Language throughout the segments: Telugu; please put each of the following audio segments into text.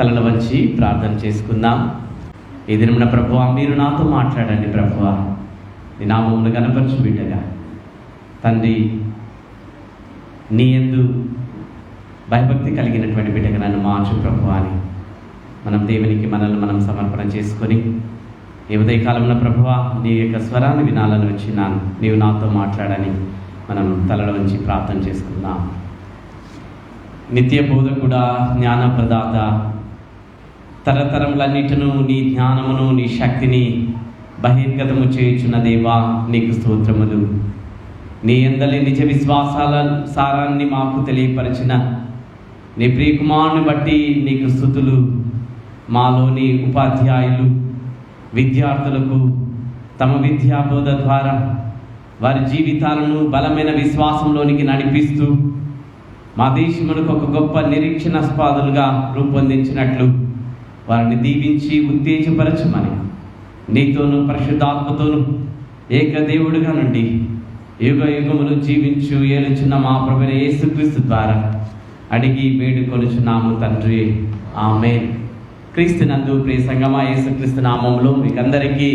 తలలు వంచి ప్రార్థన చేసుకుందాం. ఈ దినమున ప్రభువా, మీరు నాతో మాట్లాడండి ప్రభువా. నీ నామమును కనపరచు బిడ్డగా తండ్రి, నీ యందు భయభక్తి కలిగినటువంటి బిడ్డగా నన్ను మార్చు ప్రభువా అని మనం దేవునికి మనల్ని మనం సమర్పణ చేసుకొని ఈ ఉదయకాలంలో ప్రభువా నీ యొక్క స్వరాన్ని వినాలని వచ్చినాను. నీవు నాతో మాట్లాడని మనం తలలు వంచి ప్రార్థన చేసుకుందాం. నిత్య బోధకుడా, జ్ఞాన ప్రదాత, తరతరములన్నిటిను నీ జ్ఞానమును నీ శక్తిని బహిర్గతము చేయుచున్న దేవా, నీకు స్తోత్రములు. నీ అందరి నిజ విశ్వాసాల సారాన్ని మాకు తెలియపరిచిన నీ ప్రియకుమారుని బట్టి నీకు స్తుతులు. మాలోని ఉపాధ్యాయులు విద్యార్థులకు తమ విద్యాబోధ ద్వారా వారి జీవితాలను బలమైన విశ్వాసంలోనికి నడిపిస్తూ మా దేశమునకు ఒక గొప్ప నిరీక్షణాస్పదులుగా రూపొందించినట్లు వారిని దీవించి ఉత్తేజపరచమని నీతోనూ పరిశుద్ధాత్మతోనూ ఏకదేవుడుగా నుండి యుగ యుగములు జీవించు ఏలుచున్న మా ప్రభువైన యేసుక్రీస్తు ద్వారా అడిగి వేడుకొనుచున్నాము తండ్రి, ఆమేన్. క్రీస్తునందు ప్రియ సంగమా, యేసుక్రీస్తు నామములో మీకందరికీ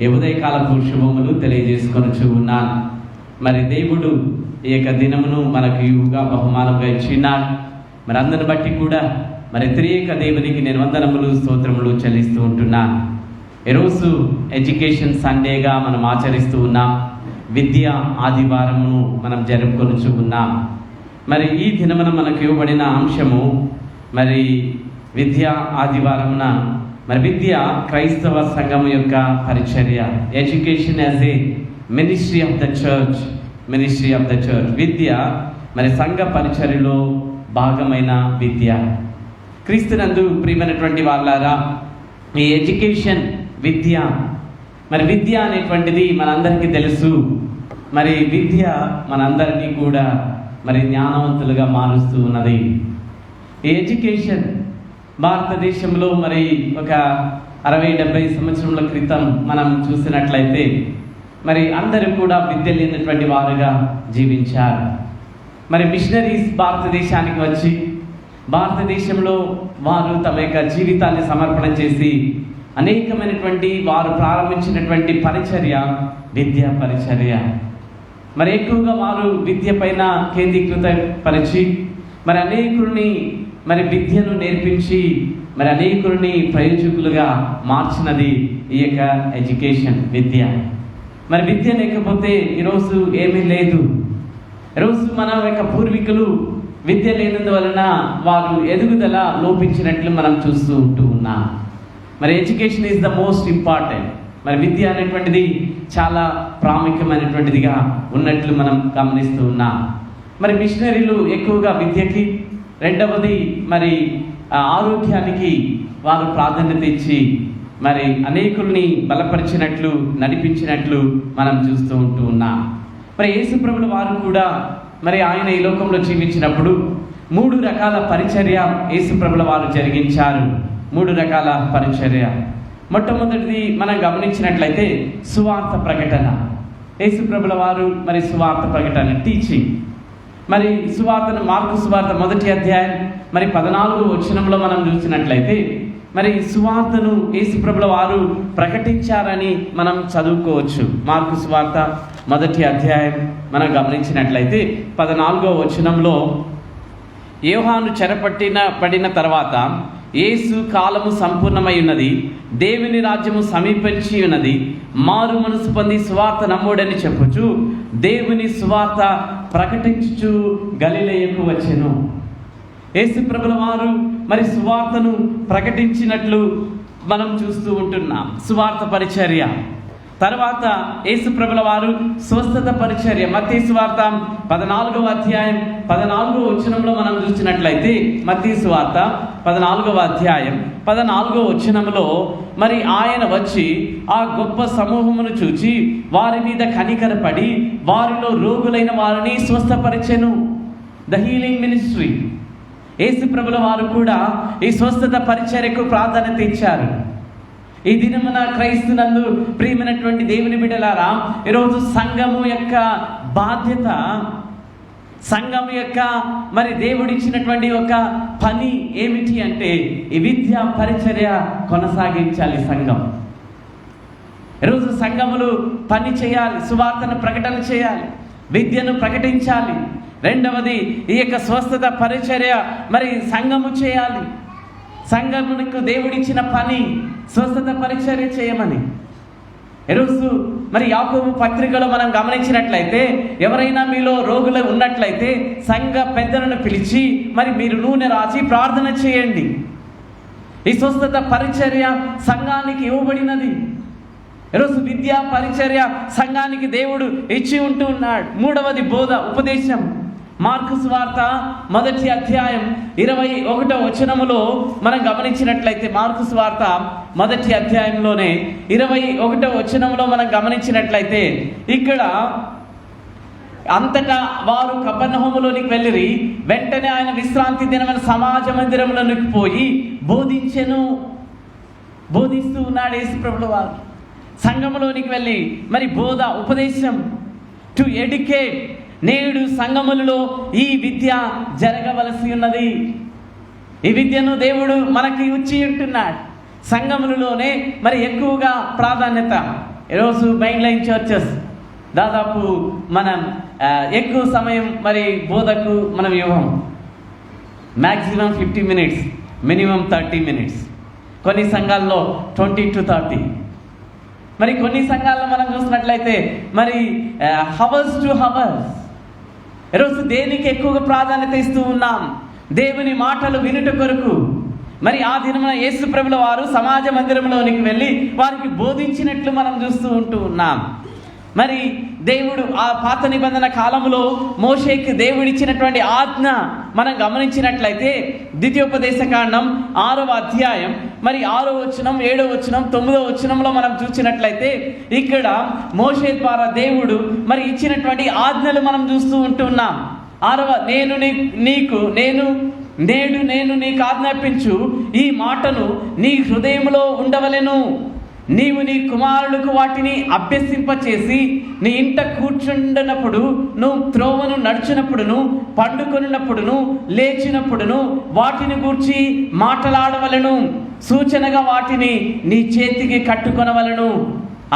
ఈ ఉదయకాలపు శుభములు తెలియజేసుకొనుచు ఉన్నాను. మరి దేవుడు ఈ యొక్క దినమును మనకు యుగా బహుమానంగా ఇచ్చినాడు. మరి అందరిని బట్టి కూడా మరి త్రియేక దేవునికి నేను వందనములు స్తోత్రములు చెల్లిస్తూ ఉంటున్నాను. ఈరోజు ఎడ్యుకేషన్ సండేగా మనం ఆచరిస్తూ ఉన్నాం. విద్యా ఆదివారమును మనం జరుపుకొనుచు ఉన్నాం. మరి ఈ దినమున మనకు ఇవ్వబడిన అంశము మరి విద్యా ఆదివారమున మరి విద్య క్రైస్తవ సంఘము యొక్క పరిచర్య. Education as a ministry of the church. Ministry of the church. విద్య మరి సంఘ పరిచర్యలో భాగమైన విద్య. క్రీస్తునందు ప్రియమైనటువంటి వాళ్ళారా, ఈ ఎడ్యుకేషన్ విద్య మరి విద్య అనేటువంటిది మనందరికీ తెలుసు. మరి విద్య మనందరినీ కూడా మరి జ్ఞానవంతులుగా మారుస్తూ ఉన్నది. ఈ ఎడ్యుకేషన్ భారతదేశంలో మరి ఒక 60-70 సంవత్సరముల క్రితం మనం చూసినట్లయితే మరి అందరూ కూడా విద్య లేనటువంటి వారుగా జీవించారు. మరి మిషనరీస్ భారతదేశానికి వచ్చి భారతదేశంలో వారు తమ యొక్క జీవితాన్ని సమర్పణ చేసి అనేకమైనటువంటి వారు ప్రారంభించినటువంటి పరిచర్య విద్యా పరిచర్య. మరి ఎక్కువగా వారు విద్య పైన కేంద్రీకృతపరిచి మరి అనేకుల్ని మరి విద్యను నేర్పించి మరి అనేకుల్ని ప్రయోజకులుగా మార్చినది ఈ యొక్క ఎడ్యుకేషన్ విద్య. మరి విద్య లేకపోతే ఈరోజు ఏమీ లేదు. ఈరోజు మన యొక్క పూర్వీకులు విద్య లేనందువలన వారు ఎదుగుదల లోపించినట్లు మనం చూస్తూ ఉంటూ ఉన్నాం. మరి education is the most important. మరి విద్య అనేటువంటిది చాలా ప్రాముఖ్యమైనటువంటిదిగా ఉన్నట్లు మనం గమనిస్తూ ఉన్నాం. మరి మిషనరీలు ఎక్కువగా విద్యకి, రెండవది మరి ఆరోగ్యానికి వారు ప్రాధాన్యత ఇచ్చి మరి అనేకుల్ని బలపరిచినట్లు నడిపించినట్లు మనం చూస్తూ ఉంటూ ఉన్నాం. మరి యేసుప్రభుల వారు కూడా మరి ఆయన ఈ లోకంలో జీవించినప్పుడు 3 రకాల పరిచర్య యేసుప్రభుల వారు జరిగించారు. 3 రకాల పరిచర్య. మొట్టమొదటిది మనం గమనించినట్లయితే సువార్త ప్రకటన. యేసుప్రభుల వారు మరి సువార్త ప్రకటన, టీచింగ్. మరి సువార్తను మార్కు సువార్త 1వ అధ్యాయం మరి 14వ వచనంలో మనం చూసినట్లయితే మరి సువార్తను యేసుప్రభుల వారు ప్రకటించారని మనం చదువుకోవచ్చు. మార్కు సువార్త 1వ అధ్యాయం మనం గమనించినట్లయితే 14వ వచనంలో, యోహాను పడిన తర్వాత యేసు కాలము సంపూర్ణమై ఉన్నది, దేవుని రాజ్యము సమీపించి ఉన్నది, మారు మనసు పొంది సువార్త నమ్ముడని చెప్పుచు దేవుని సువార్త ప్రకటించుచు గలిలయకు వచ్చెను. యేసుప్రభుల వారు మరి సువార్తను ప్రకటించినట్లు మనం చూస్తూ ఉంటున్నాం. సువార్త పరిచర్య. తర్వాత యేసుప్రభుల వారు స్వస్థత పరిచర్య. మత్తయి సువార్త 14వ అధ్యాయం 14వ వచనంలో మనం చూసినట్లయితే మత్తయి సువార్త 14వ అధ్యాయం 14వ వచనంలో మరి ఆయన వచ్చి ఆ గొప్ప సమూహమును చూచి వారి మీద కనికరపడి వారిలో రోగులైన వారిని స్వస్థపరిచెను. The healing ministry. యేసుప్రభుల వారు కూడా ఈ స్వస్థత పరిచర్యకు ప్రాధాన్యత ఇచ్చారు. ఈ దినమున క్రైస్తునందు ప్రియమైనటువంటి దేవుని బిడ్డలారా, ఈరోజు సంఘము యొక్క బాధ్యత సంఘం యొక్క మరి దేవుడిచ్చినటువంటి ఒక పని ఏమిటి అంటే ఈ విద్యా పరిచర్య కొనసాగించాలి సంఘం. ఈరోజు సంఘములు పని చేయాలి, సువార్తను ప్రకటన చేయాలి, విద్యను ప్రకటించాలి. రెండవది ఈ యొక్క స్వస్థత పరిచర్య మరి సంఘము చేయాలి. సంఘమునకు దేవుడిచ్చిన పని స్వస్థత పరిచర్య చేయమని. ఈరోజు మరి యాకోబు పత్రికలో మనం గమనించినట్లయితే ఎవరైనా మీలో రోగులు ఉన్నట్లయితే సంఘ పెద్దలను పిలిచి మరి మీరు నూనె రాసి ప్రార్థన చేయండి. ఈ స్వస్థత పరిచర్య సంఘానికి ఇవ్వబడినది. ఈరోజు విద్యా పరిచర్య సంఘానికి దేవుడు ఇచ్చి ఉంటూ ఉన్నాడు. మూడవది బోధ, ఉపదేశం. మార్కు సువార్త 1వ అధ్యాయం 21వ వచనములో మనం గమనించినట్లయితే, మార్కు సువార్త 1వ అధ్యాయంలోనే 21వ వచనంలో మనం గమనించినట్లయితే ఇక్కడ అంతటా వారు కపెర్నహూములోనికి వెళ్ళిరి. వెంటనే ఆయన విశ్రాంతి దినమైన సమాజ మందిరంలోనికి పోయి బోధిస్తూ ఉన్నాడు యేసుప్రభుల వారు. సంఘములోనికి వెళ్ళి మరి బోధ, ఉపదేశం, టు ఎడ్యుకేట్. నేడు సంఘములలో ఈ విద్య జరగవలసి ఉన్నది. ఈ విద్యను దేవుడు మనకి ఇచ్చి ఉంటున్నాడు. సంఘములలోనే మరి ఎక్కువగా ప్రాధాన్యత. ఈరోజు మెయిన్ లైన్ చర్చెస్ దాదాపు మనం ఎక్కువ సమయం మరి బోధకు మనం ఇవ్వం. Maximum 50 minutes, minimum 30 minutes. కొన్ని సంఘాల్లో 20 to 30. మరి కొన్ని సంఘాల్లో మనం చూసినట్లయితే మరి హవర్స్ టు హవర్స్. ఈరోజు దేనికి ఎక్కువగా ప్రాధాన్యత ఇస్తూ ఉన్నాం? దేవుని మాటలు వినుట కొరకు. మరి ఆ దినమున యేసు ప్రభుల వారు సమాజ మందిరంలోనికి వెళ్ళి వారికి బోధించినట్లు మనం చూస్తూ ఉంటూ ఉన్నాం. మరి దేవుడు ఆ పాత నిబంధన కాలంలో మోషేకి దేవుడిచ్చినటువంటి ఆజ్ఞ మనం గమనించినట్లయితే ద్వితీయోపదేశ కాండం 6వ అధ్యాయం మరి 6వ వచనం, 7వ వచనం, 9వ వచనంలో మనం చూసినట్లయితే ఇక్కడ మోషే ద్వారా దేవుడు మరి ఇచ్చినటువంటి ఆజ్ఞలు మనం చూస్తూ ఉంటున్నాం. 6వ నేడు నీకు ఆజ్ఞాపించు ఈ మాటను నీ హృదయంలో ఉండవలెను. నీవు నీ కుమారులకు వాటిని అభ్యసింపచేసి నీ ఇంట కూర్చుండనప్పుడు, నువ్వు త్రోవను నడిచినప్పుడును, పండుకొనినప్పుడును, లేచినప్పుడును వాటిని గూర్చి మాటలాడవలను. సూచనగా వాటిని నీ చేతికి కట్టుకొనవలను.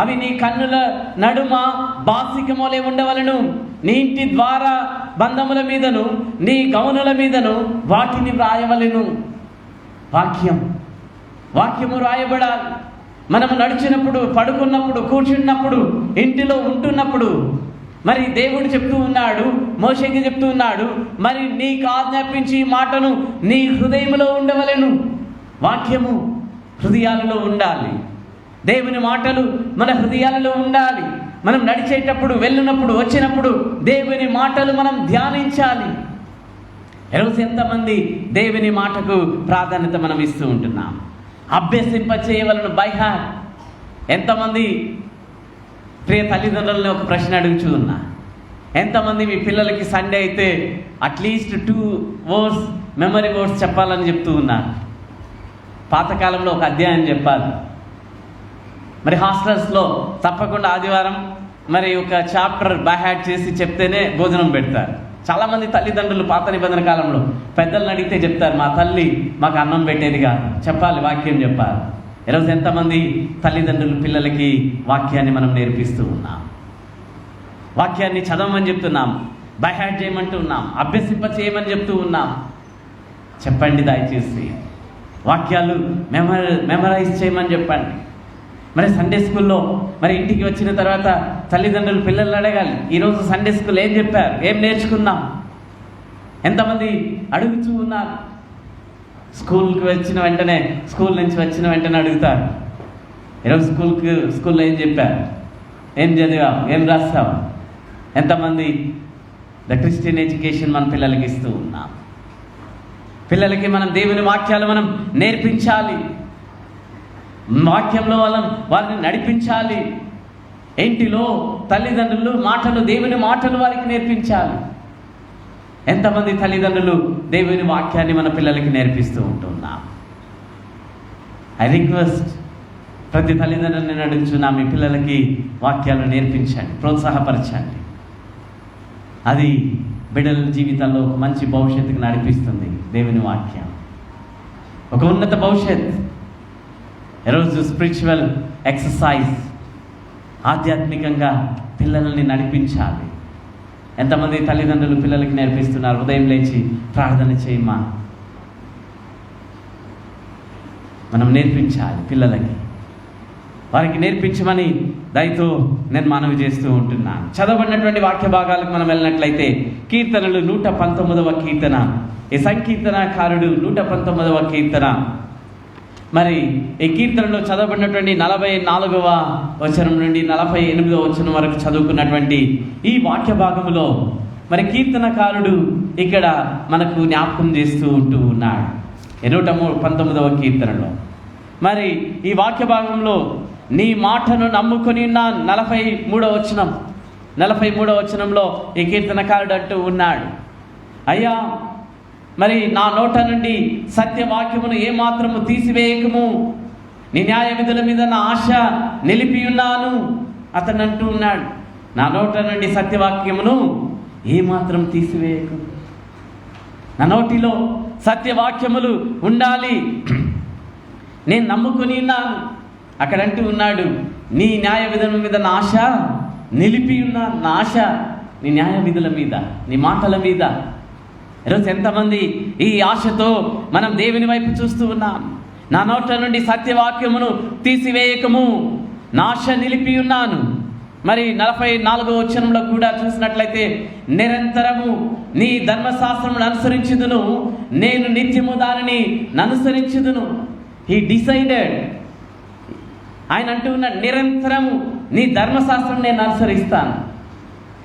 అవి నీ కన్నుల నడుమ బాసికమోలే ఉండవలను. నీ ఇంటి ద్వార బంధముల మీదను నీ గౌనుల మీదను వాటిని వ్రాయవలెను. వాక్యము రాయబడాలి. మనము నడిచినప్పుడు, పడుకున్నప్పుడు, కూర్చున్నప్పుడు, ఇంటిలో ఉంటున్నప్పుడు మరి దేవుడు చెప్తూ ఉన్నాడు, మోషేకి చెప్తూ ఉన్నాడు, మరి నీకు ఆజ్ఞాపించి ఈ మాటను నీ హృదయంలో ఉండవలెను. వాక్యము హృదయాలలో ఉండాలి. దేవుని మాటలు మన హృదయాలలో ఉండాలి. మనం నడిచేటప్పుడు, వెళ్ళినప్పుడు, వచ్చినప్పుడు దేవుని మాటలు మనం ధ్యానించాలి. ఈరోజు ఎంతమంది దేవుని మాటకు ప్రాధాన్యత మనం ఇస్తూ ఉంటున్నాం? అభ్యసింప చేయవలను బై హార్ట్. ఎంతమంది ప్రియ తల్లిదండ్రులని ఒక ప్రశ్న అడుగుచూ ఉన్నా, ఎంతమంది మీ పిల్లలకి సండే అయితే అట్లీస్ట్ 2 words మెమరీ వర్డ్స్ చెప్పాలని చెప్తూ ఉన్నారు? పాతకాలంలో ఒక అధ్యాయం చెప్పాలి. మరి హాస్టల్స్లో తప్పకుండా ఆదివారం మరి ఒక చాప్టర్ బై హార్ట్ చేసి చెప్తేనే భోజనం పెడతారు. చాలామంది తల్లిదండ్రులు పాత నిబంధన కాలంలో పెద్దలను అడిగితే చెప్తారు, మా తల్లి మాకు అన్నం పెట్టేది కాదు, చెప్పాలి, వాక్యం చెప్పాలి. ఈరోజు ఎంతమంది తల్లిదండ్రులు పిల్లలకి వాక్యాన్ని మనం నేర్పిస్తూ ఉన్నాం? వాక్యాన్ని చదవమని చెప్తున్నాం, బై హార్ట్ చేయమంటూ ఉన్నాం, అభ్యసింప చేయమని చెప్తూ ఉన్నాం. చెప్పండి దయచేసి, వాక్యాలు మెమరైజ్ చేయమని చెప్పండి. మరి సండే స్కూల్లో మరి ఇంటికి వచ్చిన తర్వాత తల్లిదండ్రులు పిల్లల్ని అడగాలి, ఈరోజు సండే స్కూల్ ఏం చెప్పారు, ఏం నేర్చుకున్నాం? ఎంతమంది అడుగుతూ ఉన్నారు? స్కూల్ నుంచి వచ్చిన వెంటనే అడుగుతారు, ఈరోజు స్కూల్లో ఏం చెప్పారు, ఏం చదివాం, ఏం రాస్తాం? ఎంతమంది ద క్రిస్టియన్ ఎడ్యుకేషన్ మన పిల్లలకి ఇస్తూ ఉన్నాం? పిల్లలకి మనం దేవుని వాక్యాలు మనం నేర్పించాలి. వాక్యంలో వారిని నడిపించాలి. ఇంటిలో తల్లిదండ్రులు దేవుని మాటలు వారికి నేర్పించాలి. ఎంతమంది తల్లిదండ్రులు దేవుని వాక్యాన్ని మన పిల్లలకి నేర్పిస్తూ ఉంటున్నాం? ఐ రిక్వెస్ట్ ప్రతి తల్లిదండ్రులు నేను అడుగుతున్నా, మీ పిల్లలకి వాక్యాలు నేర్పించండి, ప్రోత్సాహపరచండి. అది బిడ్డల జీవితాల్లో ఒక మంచి భవిష్యత్తుకు నడిపిస్తుంది దేవుని వాక్యం. ఒక ఉన్నత భవిష్యత్. ఈరోజు స్పిరిచువల్ ఎక్సర్సైజ్, ఆధ్యాత్మికంగా పిల్లల్ని నడిపించాలి. ఎంతమంది తల్లిదండ్రులు పిల్లలకి నేర్పిస్తున్నారు? ఉదయం లేచి ప్రార్థన చేయమా. మనం నేర్పించాలి పిల్లలకి. వారికి నేర్పించమని దయతో నేను మనవి చేస్తూ ఉంటున్నాను. చదవబడినటువంటి వాక్య భాగాలకు మనం వెళ్ళినట్లయితే కీర్తనలు 119వ కీర్తన. ఈ సంకీర్తనకారుడు 119వ కీర్తన. మరి ఈ కీర్తనలో చదవబడినటువంటి 44వ వచనం నుండి 48వ వచనం వరకు చదువుకున్నటువంటి ఈ వాక్య భాగంలో మరి కీర్తనకారుడు ఇక్కడ మనకు జ్ఞాపకం చేస్తూ ఉంటూ ఉన్నాడు. 119వ కీర్తనలో మరి ఈ వాక్య భాగంలో నీ మాటను నమ్ముకొని ఉన్న 43వ వచనంలో ఈ కీర్తనకారుడు అంటూ ఉన్నాడు, అయ్యా మరి నా నోట నుండి సత్యవాక్యమును ఏమాత్రము తీసివేయకము, నీ న్యాయ విధుల మీద నా ఆశ నిలిపి ఉన్నాను. అతను అంటూ ఉన్నాడు, నా నోట నుండి సత్యవాక్యమును ఏమాత్రం తీసివేయకు. నా నోటిలో సత్యవాక్యములు ఉండాలి, నేను నమ్ముకుని ఉన్నాను. అక్కడ అంటూ ఉన్నాడు, నీ న్యాయ విధుల మీద నా ఆశ నిలిపి ఉన్నాను. నా ఆశ నీ న్యాయ విధుల మీద, నీ మాటల మీద. ఈరోజు ఎంతమంది ఈ ఆశతో మనం దేవుని వైపు చూస్తూ ఉన్నాం. నా నోట నుండి సత్యవాక్యమును తీసివేయకము, నా ఆశ నిలిపి ఉన్నాను. మరి 44వ వచనంలో కూడా చూసినట్లయితే, నిరంతరము నీ ధర్మశాస్త్రమును అనుసరించుదును, నేను నిత్యము దానిని అనుసరించుదును. He decided. ఆయన అంటూ ఉన్నాడు, నిరంతరము నీ ధర్మశాస్త్రం నేను అనుసరిస్తాను,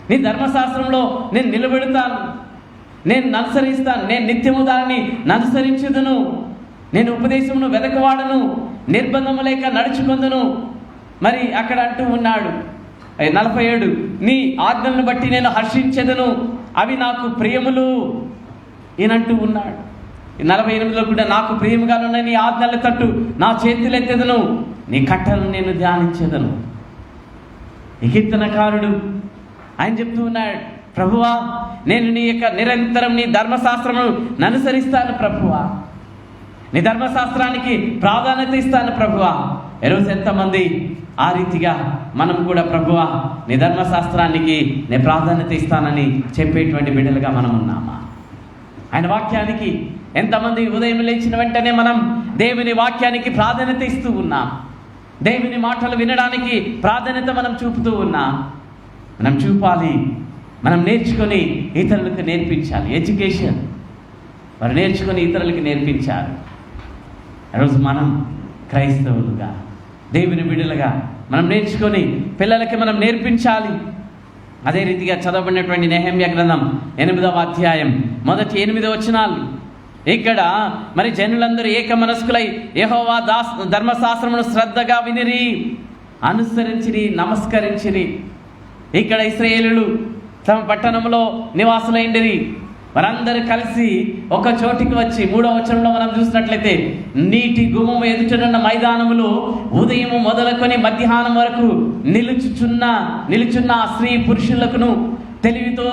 నీ ధర్మశాస్త్రంలో నేను నిలబెడతాను, నేను అనుసరిస్తాను, నేను నిత్యము దాన్ని అనుసరించుదును, నేను ఉపదేశమును వెదకవాడను, నిర్బంధము లేక నడుచుకొందును. మరి అక్కడ అంటూ ఉన్నాడు 47, నీ ఆజ్ఞలను బట్టి నేను హర్షించెదను, అవి నాకు ప్రియములు ఈయనంటూ ఉన్నాడు. 48లో కూడా నాకు ప్రియముగానున్న నీ ఆజ్ఞల తట్టు నా చేతులెత్తెదను, నీ కట్టలను నేను ధ్యానించెదను. ఈ కీర్తనకారుడు ఆయన చెప్తూ ఉన్నాడు, ప్రభువా నేను నీ యొక్క నిరంతరం నీ ధర్మశాస్త్రమును అనుసరిస్తాను ప్రభువా, నీ ధర్మశాస్త్రానికి ప్రాధాన్యత ఇస్తాను ప్రభువా. ఈరోజు ఎంతమంది ఆ రీతిగా మనం కూడా ప్రభువా నీ ధర్మశాస్త్రానికి నేను ప్రాధాన్యత ఇస్తానని చెప్పేటువంటి బిడ్డలుగా మనం ఉన్నామా? ఆయన వాక్యానికి ఎంతమంది ఉదయం లేచిన వెంటనే మనం దేవుని వాక్యానికి ప్రాధాన్యత ఇస్తూ ఉన్నాం, దేవుని మాటలు వినడానికి ప్రాధాన్యత మనం చూపుతూ ఉన్నాం. మనం చూపాలి, మనం నేర్చుకొని ఇతరులకు నేర్పించాలి. ఎడ్యుకేషన్ వారు నేర్చుకొని ఇతరులకు నేర్పించాలి. ఈరోజు మనం క్రైస్తవులుగా దేవుని బిడ్డలుగా మనం నేర్చుకొని పిల్లలకి మనం నేర్పించాలి. అదే రీతిగా చదవబడినటువంటి నెహెమ్యా గ్రంథం 8వ అధ్యాయం మొదటి 8 వచనాలు. ఇక్కడ మరి జనులందరూ ఏక మనస్కులై యెహోవా ధర్మశాస్త్రమును శ్రద్ధగా వినిరి, అనుసరించిరి, నమస్కరించిరి. ఇక్కడ ఇశ్రాయేలులు తమ పట్టణంలో నివాసులైండిరి. వారందరూ కలిసి ఒక చోటికి వచ్చి 3వ వచనంలో మనం చూసినట్లయితే, నీటి గుమ్మము ఎదుటనున్న మైదానములో ఉదయము మొదలుకొని మధ్యాహ్నం వరకు నిలుచున్న ఆ స్త్రీ పురుషులకును తెలివితో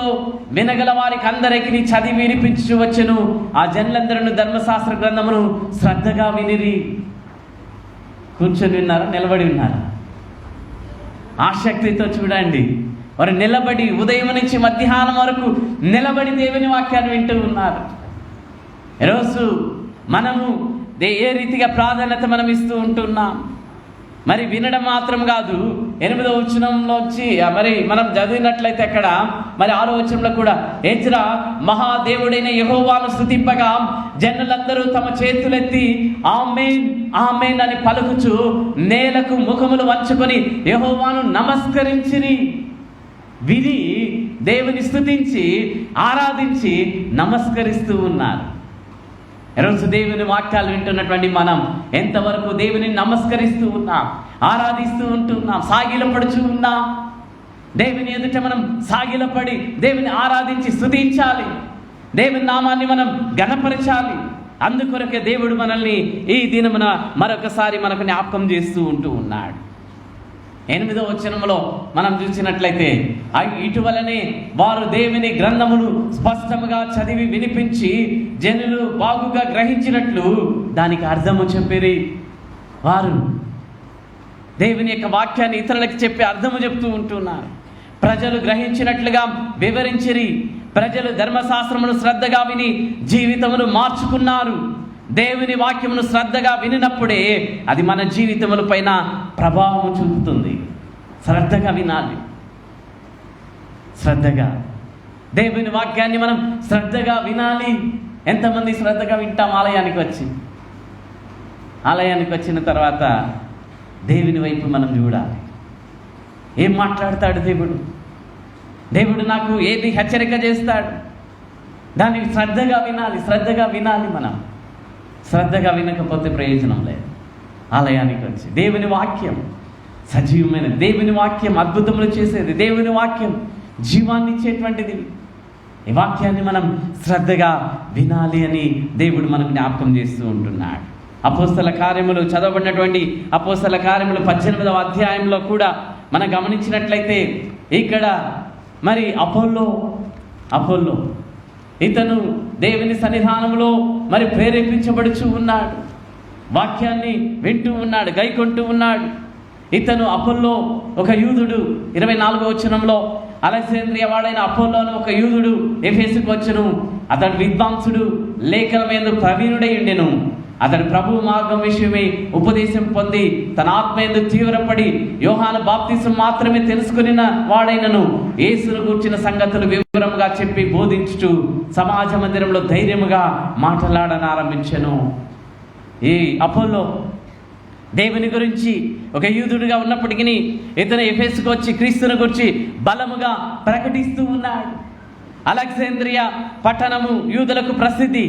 వినగల వారికి అందరికీ చదివి వినిపించు వచ్చెను. ఆ జనులందరూ ధర్మశాస్త్ర గ్రంథమును శ్రద్ధగా వినిరి. కూర్చొని విన్నారా, నిలబడి విన్నారా? ఆసక్తితో చూడండి. వారు నిలబడి ఉదయం నుంచి మధ్యాహ్నం వరకు నిలబడి దేవుని వాక్యాన్ని వింటూ ఉన్నారు. ఈరోజు మనము ఏ రీతిగా ప్రాధాన్యత మనం ఇస్తూ ఉంటున్నాం? మరి వినడం మాత్రం కాదు. 8వ వచనంలో వచ్చి మరి మనం చదివినట్లయితే అక్కడ మరి 6వ వచనంలో కూడా, ఎజ్రా మహాదేవుడైన యెహోవాను స్తుతింపగా జనులందరూ తమ చేతులెత్తి ఆమేన్ ఆమేన్ అని పలుకుచు నేలకు ముఖములు వంచుకొని యెహోవాను నమస్కరించిరి. విని దేవుని స్తుతించి ఆరాధించి నమస్కరిస్తూ ఉన్నారు. ఈరోజు దేవుని వాక్యాలు వింటున్నటువంటి మనం ఎంతవరకు దేవుని నమస్కరిస్తూ ఉన్నాం, ఆరాధిస్తూ ఉంటున్నాం, సాగిలపడుచు ఉన్నాం? దేవుని ఎదుట మనం సాగిలపడి దేవుని ఆరాధించి స్తుతించాలి, దేవుని నామాన్ని మనం ఘనపరచాలి. అందుకొరకే దేవుడు మనల్ని ఈ దినమున మరొకసారి మనకు జ్ఞాపకం చేస్తూ ఉంటూ ఉన్నాడు. 8వ వచనంలో మనం చూసినట్లయితే, ఇటువలనే వారు దేవుని గ్రంథమును స్పష్టముగా చదివి వినిపించి జనులు బాగుగా గ్రహించినట్లు దానికి అర్థము చెప్పిరి. వారు దేవుని యొక్క వాక్యాన్ని ఇతరులకు చెప్పి అర్థము చెప్తూ ఉంటున్నారు. ప్రజలు గ్రహించినట్లుగా వివరించిరి. ప్రజలు ధర్మశాస్త్రమును శ్రద్ధగా విని జీవితమును మార్చుకున్నారు. దేవుని వాక్యమును శ్రద్ధగా వినినప్పుడే అది మన జీవితముల పైన ప్రభావం చూపుతుంది. శ్రద్ధగా వినాలి. శ్రద్ధగా దేవుని వాక్యాన్ని మనం శ్రద్ధగా వినాలి. ఎంతమంది శ్రద్ధగా వింటాం? ఆలయానికి వచ్చిన తర్వాత దేవుని వైపు మనం చూడాలి. ఏం మాట్లాడతాడు దేవుడు నాకు ఏది హెచ్చరిక చేస్తాడు, దానికి శ్రద్ధగా వినాలి. మనం శ్రద్ధగా వినకపోతే ప్రయోజనం లేదు. ఆలయానికి వచ్చి దేవుని వాక్యం సజీవమైన, దేవుని వాక్యం అద్భుతములు చేసేది, దేవుని వాక్యం జీవాన్ని ఇచ్చేటువంటిది. ఈ వాక్యాన్ని మనం శ్రద్ధగా వినాలి అని దేవుడు మనకు జ్ఞాపకం చేస్తూ ఉంటున్నాడు. అపోస్తల కార్యములు చదవబడినటువంటి అపోస్తల కార్యములు 18వ అధ్యాయంలో కూడా మనం గమనించినట్లయితే, ఇక్కడ మరి అపోల్లో ఇతను దేవుని సన్నిధానంలో మరి ప్రేరేపించబడుచు ఉన్నాడు. వాక్యాన్ని వింటూ ఉన్నాడు, గైకొంటూ ఉన్నాడు. ఇతను అపోల్లో ఒక యూదుడు. 24వ వచనంలో అలెగ్జాంద్రియా వాడైన అపోల్లో అని ఒక యూదుడు ఎఫెసుకు వచ్చును. అతడు విద్వాంసుడు, లేఖల మీద ప్రవీణుడై ఉండెను. అతడు ప్రభు మార్గం విషయమై ఉపదేశం పొంది తన ఆత్మయందు తీవ్రపడి యోహాను బాప్తిసం మాత్రమే తెలుసుకున్న వాడైనను యేసును గూర్చిన సంగతులు వివరంగా చెప్పి బోధించుచు సమాజ మందిరంలో ధైర్యముగా మాట్లాడనారంభించెను. ఈ అపోల్లో దేవుని గురించి ఒక యూదుడిగా ఉన్నప్పటికీ ఇతను ఎఫెసుకు వచ్చి క్రీస్తుని గురించి బలముగా ప్రకటిస్తూ ఉన్నాడు. అలెగ్జాంద్రియా పట్టణము యూదులకు ప్రసిద్ధి.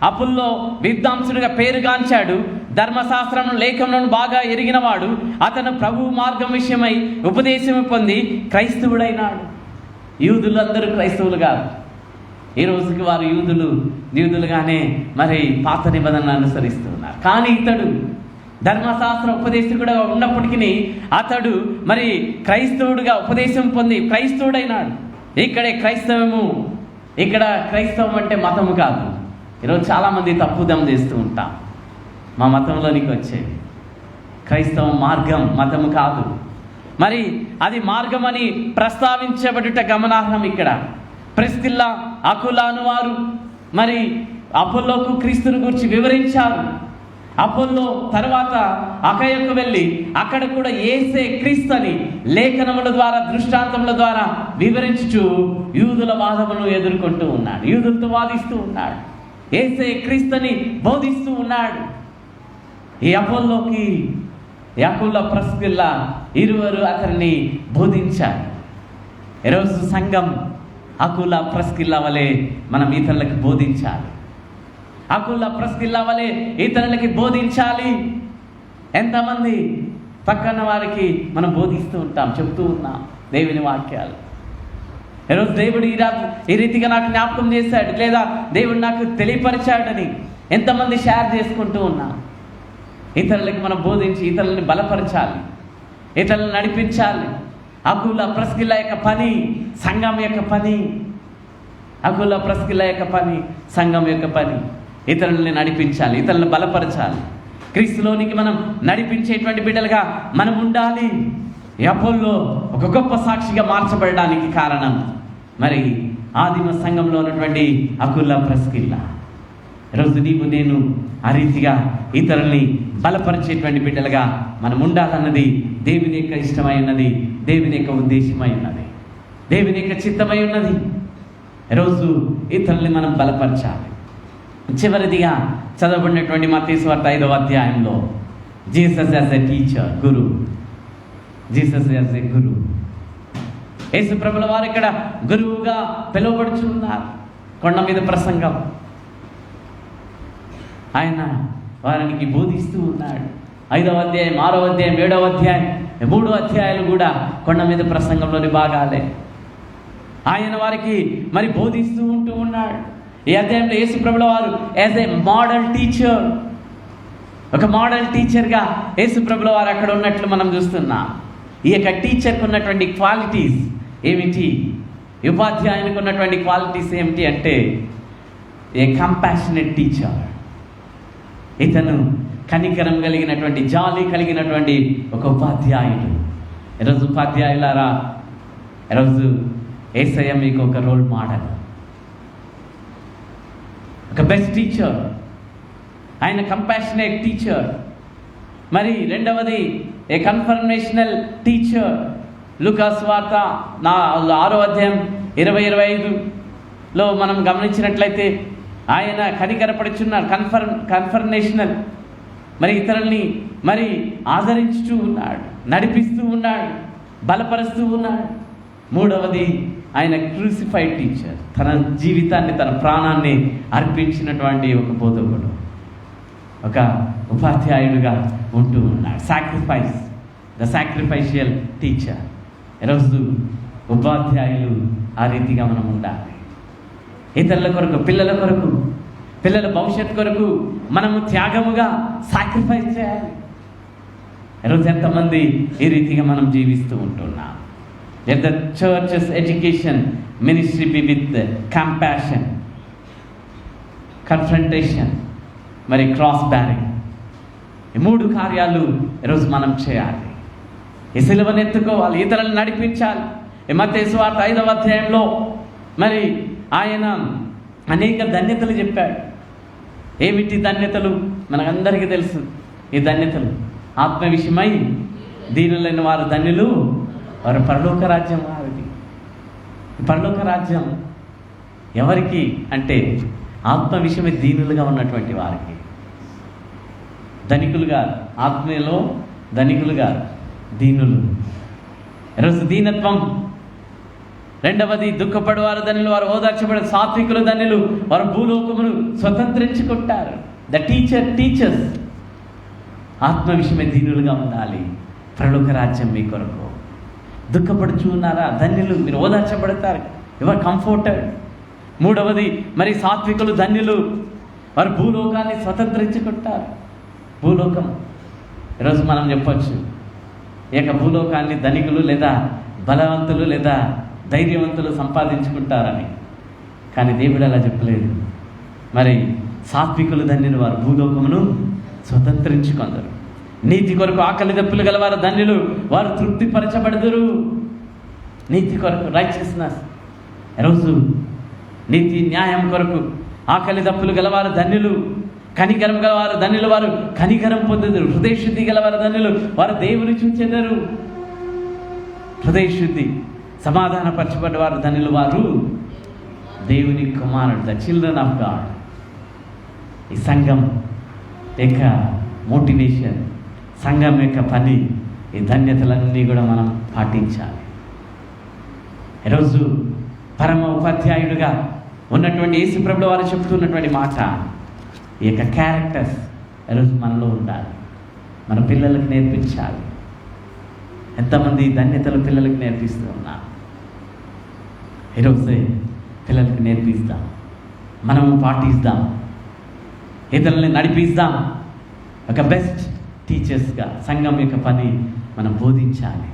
అపోల్లో విద్వాంసుడిగా పేరుగాంచాడు. ధర్మశాస్త్రం లేఖములను బాగా ఎరిగినవాడు. అతను ప్రభు మార్గం విషయమై ఉపదేశం పొంది క్రైస్తవుడైనాడు. యూదులందరూ క్రైస్తవులు కాదు. ఈ రోజుకి వారు యూదులుగానే మరి పాత నిబంధనలు అనుసరిస్తూ ఉన్నారు. కానీ ఇతడు ధర్మశాస్త్ర ఉపదేశకుడుగా ఉన్నప్పటికీ అతడు మరి క్రైస్తవుడిగా ఉపదేశం పొంది క్రైస్తవుడైనాడు. ఇక్కడ క్రైస్తవం అంటే మతము కాదు. ఈరోజు చాలామంది తప్పుదం చేస్తూ ఉంటాం. మా మతంలోనికి వచ్చేది క్రైస్తవ మార్గం, మతము కాదు. మరి అది మార్గం అని ప్రస్తావించబడుట గమనార్హం. ఇక్కడ ప్రిస్కిల్లా అకులా అనువారు మరి అపోల్లోకు క్రీస్తుని గురించి వివరించారు. అపోల్లో తర్వాత అకయకు వెళ్ళి అక్కడ కూడా యేసే క్రీస్తు అని లేఖనముల ద్వారా దృష్టాంతముల ద్వారా వివరించుచు యూదుల వాదమును ఎదుర్కొంటూ ఉన్నాడు. యూదులతో వాదిస్తూ ఉన్నాడు. యేసే క్రీస్తుని బోధిస్తూ ఉన్నాడు. ఈ అపోల్లోకి అకులా ప్రిస్కిల్లా ఇరువురు అతన్ని బోధించారు. ఈరోజు సంఘం అకులా ప్రిస్కిల్లా వలె మనం ఇతరులకు బోధించాలి. అకులా ప్రిస్కిల్లా వలె ఇతరులకి బోధించాలి. ఎంతమంది పక్కన వారికి మనం బోధిస్తూ ఉంటాం, చెప్తూ ఉన్నాం దేవుని వాక్యాలు. ఈరోజు దేవుడు ఈ రీతిగా నాకు జ్ఞాపకం చేశాడు, లేదా దేవుడు నాకు తెలియపరిచాడని ఎంతమంది షేర్ చేసుకుంటూ ఉన్నాం. ఇతరులకి మనం బోధించి ఇతరులని బలపరచాలి, ఇతరులను నడిపించాలి. అకులా ప్రిస్కిల్లా యొక్క పని సంఘం యొక్క పని. అకులా ప్రిస్కిల్లా యొక్క పని సంఘం యొక్క పని. ఇతరులని నడిపించాలి, ఇతరులను బలపరచాలి. క్రీస్తులోనికి మనం నడిపించేటువంటి బిడ్డలుగా మనం ఉండాలి. అపోల్లో ఒక గొప్ప సాక్షిగా మార్చబడడానికి కారణం మరి ఆదిమ సంఘంలో ఉన్నటువంటి అకులా ప్రిస్కిల్లా. ఈరోజు నేను ఆ రీతిగా ఇతరుల్ని బలపరిచేటువంటి బిడ్డలుగా మనం ఉండాలన్నది దేవుని యొక్క ఇష్టమై ఉన్నది, దేవుని యొక్క ఉద్దేశమై ఉన్నది, దేవుని యొక్క చిత్తమై ఉన్నది. ఈరోజు ఇతరుల్ని మనం బలపరచాలి. చివరిదిగా చదవబడినటువంటి మత్తయి సువార్త 5వ అధ్యాయంలో Jesus as a teacher, guru. Jesus as a guru. యేసు ప్రభుల వారు ఇక్కడ గురువుగా పిలువబడుచున్నారు. కొండ మీద ప్రసంగం ఆయన వారికి బోధిస్తూ ఉన్నాడు. 5వ అధ్యాయం, 6వ అధ్యాయం, 7వ అధ్యాయం, 3 అధ్యాయాలు కూడా కొండ మీద ప్రసంగంలోని భాగాలే. ఆయన వారికి మరి బోధిస్తూ ఉంటూ ఉన్నాడు. ఈ అధ్యాయంలో యేసు ప్రభుల వారు యాజ్ ఏ మోడల్ టీచర్, ఒక మోడల్ టీచర్గా యేసు ప్రభుల వారు అక్కడ ఉన్నట్లు మనం చూస్తున్నాం. ఈ యొక్క టీచర్కి ఉన్నటువంటి క్వాలిటీస్ ఏమిటి, ఉపాధ్యాయునికి ఉన్నటువంటి క్వాలిటీస్ ఏమిటి అంటే ఏ కంపాషనేట్ టీచర్. ఇతను కనికరం కలిగినటువంటి, జాలి కలిగినటువంటి ఒక ఉపాధ్యాయుడు. ఈరోజు ఉపాధ్యాయులారా, ఈరోజు యేసయ్య మీకు ఒక రోల్ మోడల్, ఒక బెస్ట్ టీచర్. ఆయన కంపాషనేట్ టీచర్. మరి రెండవది ఏ కన్ఫర్మేషనల్ టీచర్. లూకాసు వార్త 6వ అధ్యాయం 20-25లో మనం గమనించినట్లయితే ఆయన కనికరపడుచున్నారు, కన్ఫర్మేషనల్. మరి ఇతరుల్ని మరి ఆదరించుతూ ఉన్నాడు, నడిపిస్తూ ఉన్నాడు, బలపరుస్తూ ఉన్నాడు. మూడవది ఆయన క్రూసిఫైడ్ టీచర్, తన జీవితాన్ని, తన ప్రాణాన్ని అర్పించినటువంటి ఒక బోధకుడు, ఒక ఉపాధ్యాయుడుగా ఉంటూ ఉన్నాడు. The sacrificial teacher. ఈరోజు ఉపాధ్యాయులు ఆ రీతిగా మనం ఉండాలి. ఇతరుల కొరకు, పిల్లల కొరకు, పిల్లల భవిష్యత్ కొరకు మనము త్యాగముగా సాక్రిఫైస్ చేయాలి. ఈరోజు ఎంతమంది ఈ రీతిగా మనం జీవిస్తూ ఉంటున్నాం. Let the churches education ministry be with compassion, confrontation, మరి క్రాస్ బ్యారింగ్. ఈ 3 కార్యాలు ఈరోజు మనం చేయాలి. ఈ సిలువను ఎత్తుకోవాలి, ఇతరులను నడిపించాలి. ఈ మత్తయి సువార్త 5వ అధ్యాయంలో మరి ఆయన అనేక ధన్యతలు చెప్పాడు. ఏమిటి ధన్యతలు? మనకందరికీ తెలుసు. ఈ ధన్యతలు ఆత్మ విషయమై దీనులైన వారు ధన్యులు, వారు పరలోక రాజ్యం వారిది. పరలోక రాజ్యం ఎవరికి అంటే ఆత్మ విషయమై దీనులుగా ఉన్నటువంటి వారికి. ధనికులుగా, ఆత్మీయలో ధనికులుగా, దీనులు. ఈరోజు దీనత్వం. రెండవది దుఃఖపడేవారు ధన్యులు, వారు ఓదార్చబడే. సాత్వికులు ధన్యులు, వారు భూలోకమును స్వతంత్రించుకుంటారు. ద టీచర్స్ ఆత్మ విషయమే దీనులుగా ఉండాలి. పరలోక రాజ్యం మీ కొరకు. దుఃఖపడుచు ఉన్నారా? ధన్యులు, మీరు ఓదార్చబడతారు, యువర్ కంఫర్టెడ్. మూడవది మరి సాత్వికులు ధన్యులు, వారు భూలోకాన్ని స్వతంత్రించుకుంటారు. భూలోకం ఈరోజు మనం చెప్పచ్చు, ఈ యొక్క భూలోకాన్ని ధనికులు లేదా బలవంతులు లేదా ధైర్యవంతులు సంపాదించుకుంటారని. కానీ దేవుడు అలా చెప్పలేదు. మరి సాత్వికులు ధన్యులు, వారు భూలోకమును స్వతంత్రించుకొందరు. నీతి కొరకు ఆకలి దప్పులు గలవారు ధన్యులు, వారు తృప్తిపరచబడదురు. నీతి కొరకు, రైచియస్నెస్. ఈరోజు నీతి న్యాయం కొరకు ఆకలి దప్పులు గలవారు ధన్యులు. కనికరం గలవారు ధన్యులు, వారు కనికరం పొందుదురు. హృదయశుద్ధి గలవారు ధన్యులు, వారు దేవుని చూచెదరు. హృదయశుద్ధి, సమాధానపరచబడ్డవారు ధన్యులు, వారు దేవుని కుమారుడు, ద చిల్డ్రన్ ఆఫ్ గాడ్. ఈ సంఘం యొక్క మోటివేషన్, సంఘం యొక్క పని, ఈ ధన్యతలన్నీ కూడా మనం పాటించాలి. ఈరోజు పరమ ఉపాధ్యాయుడుగా ఉన్నటువంటి యేసు ప్రభువు వారు చెప్తున్నటువంటి మాట, ఈ యొక్క క్యారెక్టర్స్ ఈరోజు మనలో ఉండాలి, మన పిల్లలకు నేర్పించాలి. ఎంతమంది ధన్యతలు పిల్లలకు నేర్పిస్తూ ఉన్నారు. ఈరోజే పిల్లలకు నేర్పిస్తాం, మనము పాటిస్తాం, ఇతరులని నడిపిస్తాం. ఒక బెస్ట్ టీచర్స్గా సంఘం యొక్క పని మనం బోధించాలి,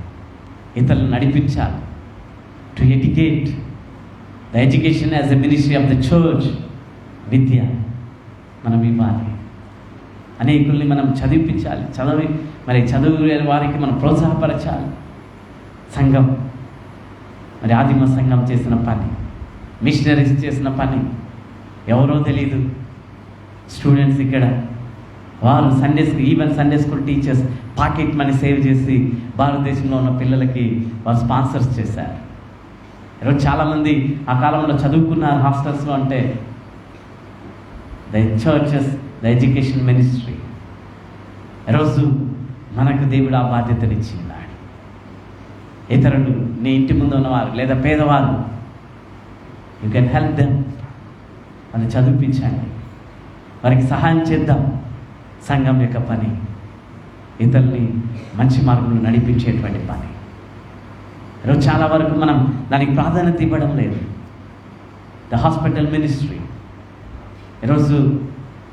ఇతరులను నడిపించాలి. To educate, the education as a ministry of the church. విద్య మనం ఇవ్వాలి, అనేకుల్ని మనం చదివించాలి, చదువు వారికి మనం ప్రోత్సాహపరచాలి. సంఘం మరి ఆదిమ సంఘం చేసిన పని, మిషనరీస్ చేసిన పని ఎవరో తెలీదు. స్టూడెంట్స్ ఇక్కడ వారు even Sunday school teachers pocket money save చేసి భారతదేశంలో ఉన్న పిల్లలకి వారు స్పాన్సర్స్ చేశారు. ఈరోజు చాలామంది ఆ కాలంలో చదువుకున్నారు హాస్టల్స్లో. అంటే the churches, the education ministry. ఈరోజు మనకు దేవుడు ఆ బాధ్యతనిచ్చి ఉన్నాడు. ఇతరులు, నీ ఇంటి ముందు ఉన్నవారు లేదా పేదవారు, యూ కెన్ హెల్ప్ దెమ్. అని చదివించండి, వారికి సహాయం చేద్దాం. సంఘం యొక్క పని ఇతరుల్ని మంచి మార్గంలో నడిపించేటువంటి పని. ఈరోజు చాలా వరకు మనం దానికి ప్రాధాన్యత ఇవ్వడం లేదు. The hospital ministry. ఈరోజు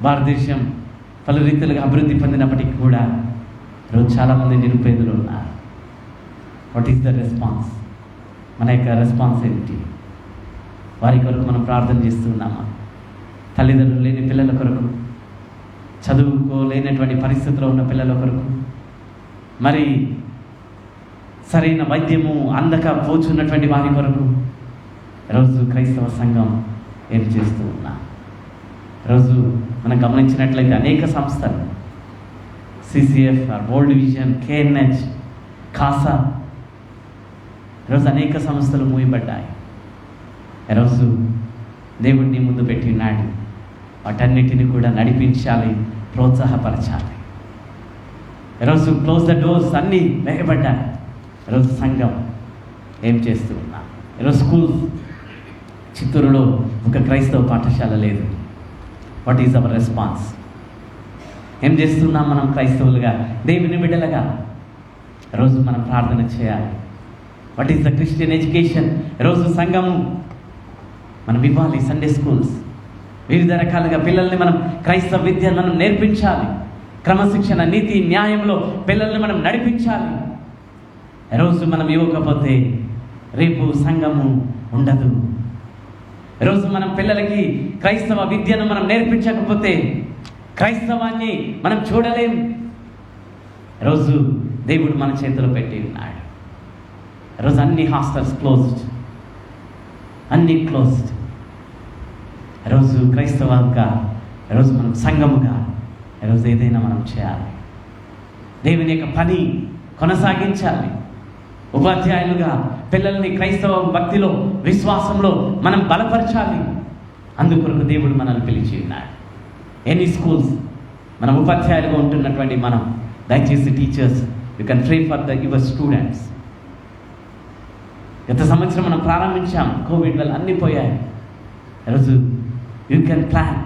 భారతదేశం పలు రీతిలుగా అభివృద్ధి పొందినప్పటికీ కూడా ఈరోజు చాలామంది నిరుపేదలు ఉన్నారు. What is the response? మన యొక్క రెస్పాన్స్ ఏమిటి? వారి కొరకు మనం ప్రార్థన చేస్తున్నామా? తల్లిదండ్రులు లేని పిల్లల కొరకు, చదువుకోలేనటువంటి పరిస్థితిలో ఉన్న పిల్లల కొరకు, మరి సరైన వైద్యము అందక పోచున్నటువంటి వారి కొరకు రోజు క్రైస్తవ సంఘం ఏం చేస్తూ ఉన్నా? రోజు మనం గమనించినట్లయితే అనేక సంస్థలు, సిసిఎఫ్, వరల్డ్ విజన్, కేఎన్హెచ్, కాసా, ఈరోజు అనేక సంస్థలు మూయబడ్డాయి. ఈరోజు దేవుడిని ముందు పెట్టి ఉన్నాడు, వాటన్నిటిని కూడా నడిపించాలి, ప్రోత్సాహపరచాలి. ఈరోజు క్లోజ్ ద డోర్స్ అన్నీ వేయబడ్డాయి. ఈరోజు సంఘం ఏం చేస్తూ ఉన్నా? ఈరోజు స్కూల్స్, చిత్తూరులో ఒక క్రైస్తవ పాఠశాల లేదు. What is our response? ఏం చేస్తున్నాం మనం క్రైస్తవులుగా, దేవుని బిడ్డలుగా? రోజు మనం ప్రార్థన చేయాలి. What is the Christian education? రోజు సంఘము మనం ఇవ్వాలి. సండే స్కూల్స్, వివిధ రకాలుగా పిల్లల్ని మనం క్రైస్తవ విద్యను మనం నేర్పించాలి. క్రమశిక్షణ, నీతి, న్యాయంలో పిల్లల్ని మనం నడిపించాలి. రోజు మనం ఇవ్వకపోతే రేపు సంఘము ఉండదు. రోజు మనం పిల్లలకి క్రైస్తవ విద్యను మనం నేర్పించకపోతే క్రైస్తవాన్ని మనం చూడలేం. రోజు దేవుడు మన చేతిలో పెట్టి ఉన్నాడు. రోజు అన్ని హాస్టల్స్ క్లోజ్డ్, అన్నీ క్లోజ్డ్. రోజు క్రైస్తవంగా, రోజు మనం సంఘముగా రోజు ఏదైనా మనం చేయాలి. దేవుని యొక్క పని కొనసాగించాలి. ఉపాధ్యాయులుగా పిల్లల్ని క్రైస్తవ భక్తిలో, విశ్వాసంలో మనం బలపరచాలి. అందుకొరకు దేవుడు మనల్ని పిలిచి ఉన్నాడు. ఎనీ స్కూల్స్, మనం ఉపాధ్యాయులుగా ఉంటున్నటువంటి మనం, దయచేసి teachers, you can pray for your students. గత సంవత్సరం మనం ప్రారంభించాం, కోవిడ్ వల్ల అన్నీ పోయాయి. ఈరోజు యూ కెన్ ప్లాన్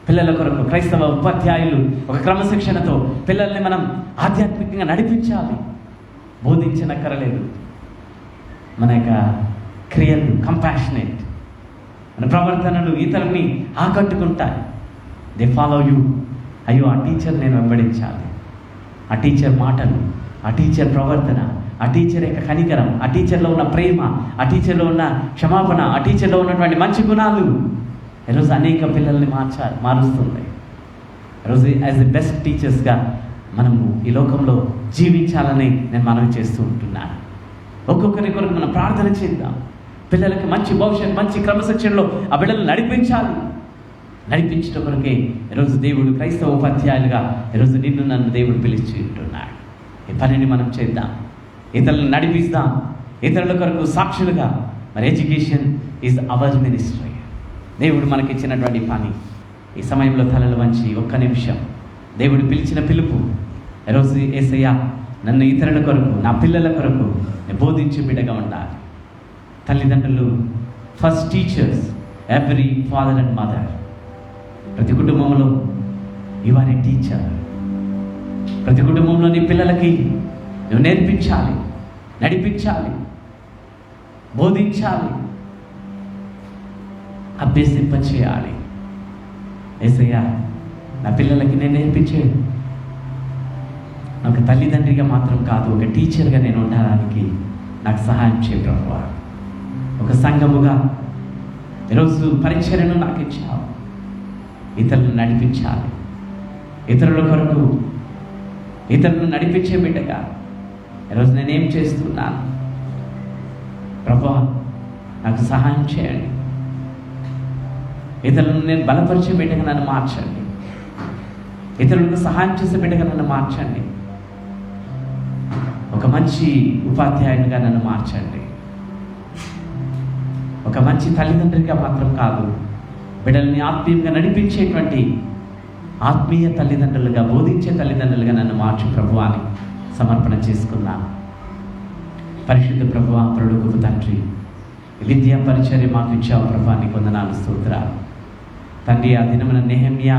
పిల్లల కొరకు. క్రైస్తవ ఉపాధ్యాయులు ఒక క్రమశిక్షణతో పిల్లల్ని మనం ఆధ్యాత్మికంగా నడిపించాలి. బోధించనక్కరలేదు. మన యొక్క క్రియలు కంపాషనేట్, మన ప్రవర్తనలు ఇతరుల్ని ఆకట్టుకుంటాయి. They follow you. అయ్యో, ఆ టీచర్ నేను వెంబడించాలి. ఆ టీచర్ మాటలు, ఆ టీచర్ ప్రవర్తన, ఆ టీచర్ యొక్క కనికరం, ఆ టీచర్లో ఉన్న ప్రేమ, ఆ టీచర్లో ఉన్న క్షమాపణ, ఆ టీచర్లో ఉన్నటువంటి మంచి గుణాలు ఈరోజు అనేక పిల్లల్ని మారుస్తుంది. ఈరోజు యాజ్ ఎ బెస్ట్ టీచర్స్గా మనము ఈ లోకంలో జీవించాలని నేను మనవి చేస్తూ ఉంటున్నాను. ఒక్కొక్కరి కొరకు మనం ప్రార్థన చేద్దాం. పిల్లలకి మంచి భవిష్యత్, మంచి క్రమశిక్షణలో ఆ బిడ్డలు నడిపించాలి. నడిపించడం కొరకే ఈరోజు దేవుడు క్రైస్తవ ఉపాధ్యాయులుగా ఈరోజు నిన్ను నన్ను దేవుడు పిలిచి ఉంటున్నాడు. ఈ పనిని మనం చేద్దాం, ఇతరులను నడిపిస్తాం, ఇతరుల కొరకు సాక్షులుగా. మరి ఎడ్యుకేషన్ ఈజ్ అవర్ మినిస్ట్రీ. దేవుడు మనకిచ్చినటువంటి పని. ఈ సమయంలో తలలు వంచి ఒక్క నిమిషం దేవుడు పిలిచిన పిలుపు. ఈరోజు యేసయ్య, నన్ను ఇతరుల కొరకు, నా పిల్లల కొరకు నేను బోధించే బిడ్డగా ఉండాలి. తల్లిదండ్రులు first teachers, every father and mother. ప్రతి కుటుంబంలో యు ఆర్ ఏ టీచర్. ప్రతి కుటుంబంలో నీ పిల్లలకి నువ్వు నేర్పించాలి, నడిపించాలి, బోధించాలి, అభ్యసింపచేయాలి. యేసయ్య, నా పిల్లలకి నేను నేర్పించేది ఒక తల్లిదండ్రిగా మాత్రం కాదు, ఒక టీచర్గా నేను ఉండడానికి నాకు సహాయం చేయ ప్రభువా. ఒక సంఘముగా ఈరోజు పరిచర్యను నాకు ఇచ్చావు. ఇతరులను నడిపించాలి, ఇతరుల కొరకు ఇతరులను నడిపించే బిడ్డగా ఈరోజు నేనేం చేస్తున్నాను ప్రభువా, నాకు సహాయం చేయండి. ఇతరులను నేను బలపరిచే బిడ్డగా నన్ను మార్చండి. ఇతరులకు సహాయం చేసే బిడ్డగా నన్ను మార్చండి. ఒక మంచి ఉపాధ్యాయునిగా నన్ను మార్చండి. ఒక మంచి తల్లిదండ్రులుగా మాత్రం కాదు, బిడ్డల్ని ఆత్మీయంగా నడిపించేటువంటి ఆత్మీయ తల్లిదండ్రులుగా, బోధించే తల్లిదండ్రులుగా నన్ను మార్చు ప్రభువా అని సమర్పణ చేసుకున్నాను. పరిశుద్ధ ప్రభువా, పరలోకపు తండ్రి, విద్యా పరిచర్య మాకు ఇచ్చావు ప్రభువా, నీకు వందనాలు, స్తోత్రాలు తండ్రి. ఆ దినమున నెహెమ్యా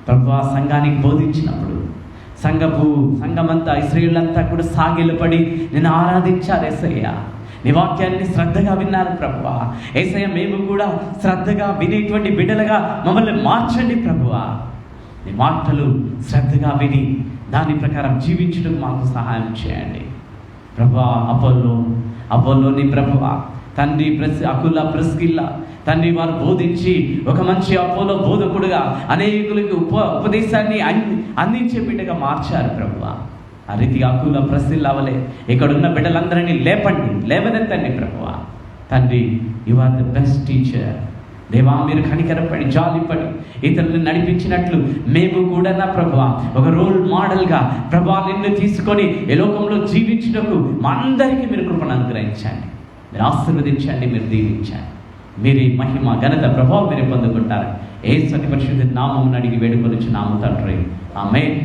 ప్రభువా సంఘానికి బోధించినప్పుడు సంఘమంతా, ఇశ్రాయేలులంతా కూడా సాగిలపడి నిన్ను ఆరాధించారు. యేసయ్య, నీ వాక్యాన్ని శ్రద్ధగా విన్నారు ప్రభువా. యేసయ్య, మేము కూడా శ్రద్ధగా వినేటువంటి బిడ్డలుగా మమ్మల్ని మార్చండి ప్రభువా. నీ మాటలు శ్రద్ధగా విని దాని ప్రకారం జీవించడం మాకు సహాయం చేయండి ప్రభా అపోలోని ప్రభువా తండ్రి అకుల ప్రిస్కిల్లా తండ్రి వారు బోధించి ఒక మంచి అపోలో బోధకుడుగా అనేకులకి ఉపదేశాన్ని అందించే బిడ్డగా మార్చారు ప్రభువా. ఆ రీతిగా అకుల ప్రిస్కిల్లా వలె ఇక్కడున్న బిడ్డలందరినీ లేవనెత్తండి ప్రభువా. తండ్రి you are the best teacher. దేవా మీరు కనికరపడి జాలిపడి ఇతరులను నడిపించినట్లు మేము కూడా నా ప్రభువా ఒక రోల్ మోడల్గా ప్రభా నిన్ను తీసుకొని ఈ లోకంలో జీవించుటకు మా అందరికీ మీరు కృపను అనుగ్రహించండి, మీరు ఆశీర్వదించండి, మీరు దీవించండి. మీరే మహిమ ఘనత ప్రభావం మీరు పొందుకుంటారు. యేసు పరిశుద్ధ నామమున అడిగి వేడుకొనుచున్నాము తండ్రి. ఆమేన్.